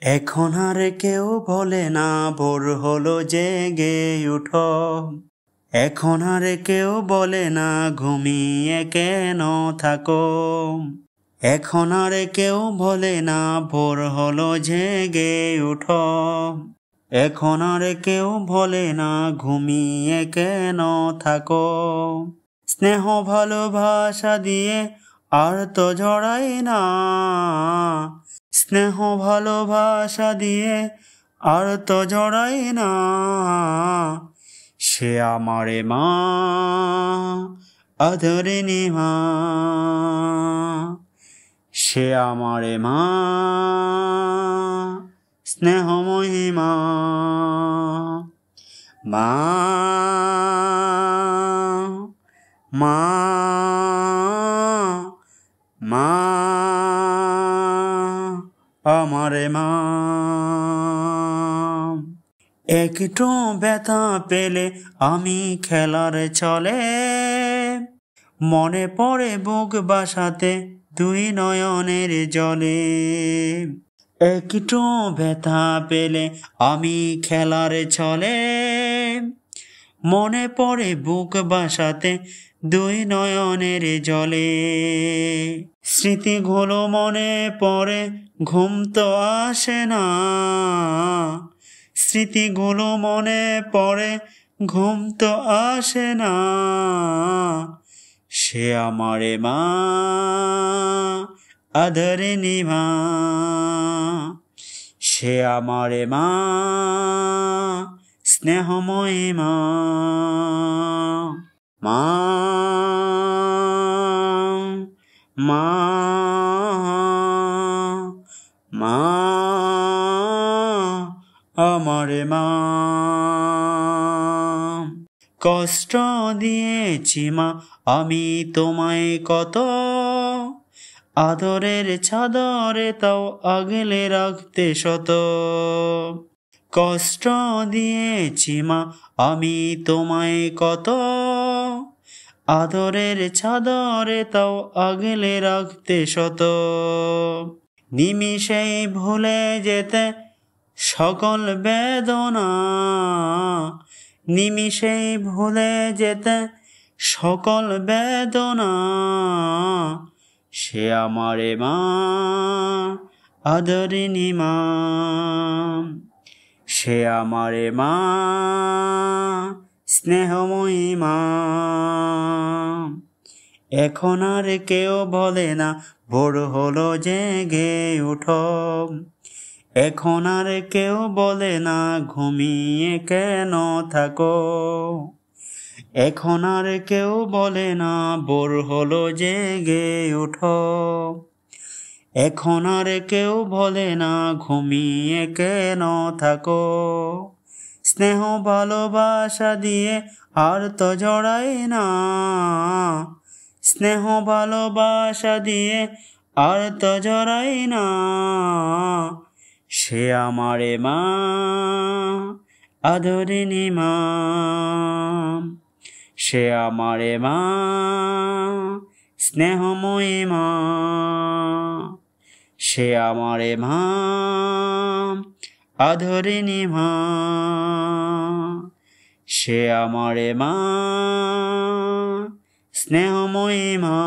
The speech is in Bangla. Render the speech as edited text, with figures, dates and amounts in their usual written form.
এখন আর কেউ বলে না ভোর হলো জেগে উঠো। এখন আর কেউ বলে না ঘুমিয়ে কেন থাকো। এখন আর কেউ বলে না ভোর হলো জেগে উঠো। এখন আর কেউ বলে না ঘুমিয়ে কেন থাকো। স্নেহ ভালোবাসা দিয়ে আর তো জড়াই না। স্নেহ ভালোবাসা দিয়ে আর তো জড়াই না। সে আমারে মা, আদরিনী মা। সে আমারে মা, স্নেহময়ী মা। মা, মা, মা, আমারে মা। একটু ব্যথা পেলে আমি খেলার চলে মনে পড়ে বুক বাসাতে দুই নয়নের জলে। একটু ব্যথা পেলে আমি খেলার চলে মনে পড়ে বুক বাসাতে দুই নয়নের জলে। স্মৃতিগুলো মনে পড়ে ঘুম তো আসে না। স্মৃতিগুলো মনে পড়ে ঘুম তো আসে না। সে আমারে মা, আদরিনী মা। সে আমারে মা, স্নেহময়ী মা। মা, মা, মা, আমারে মা। কষ্ট দিয়েছি মা আমি তোমায় কত, আদরের চাদরে তাও আগলে রাখতে শত। কষ্ট দিয়েছি মা আমি তোমায় কত, আদরের চাদরে তাও আগলে রাখতে শত। নিমিষেই ভুলে যেতে সকল বেদনা। নিমিষেই ভুলে যেতে সকল বেদনা। সে আমারে মা, আদরিনী মা। সে আমারে মা, স্নেহময়ী মা। এখন আর কেউ বলে না ভোর হলো জেগে উঠো। এখন আর কেউ বলে না ঘুমিয়ে কেন থাকো। এখন আর কেউ বলে না ভোর হলো জেগে উঠো। এখন আর কেউ বলে না ঘুমিয়ে কেন থাকো। স্নেহ ভালোবাসা দিয়ে আর তো জড়াই না। স্নেহ ভালোবাসা দিয়ে আর তো জড়াই না। সে আমারে মা, আদরিনী মা। সে আমারে মা, স্নেহময়ী মা। সে আমারে মা, আদরিনী মা। সে আমারে মা, স্নেহময়ী মা।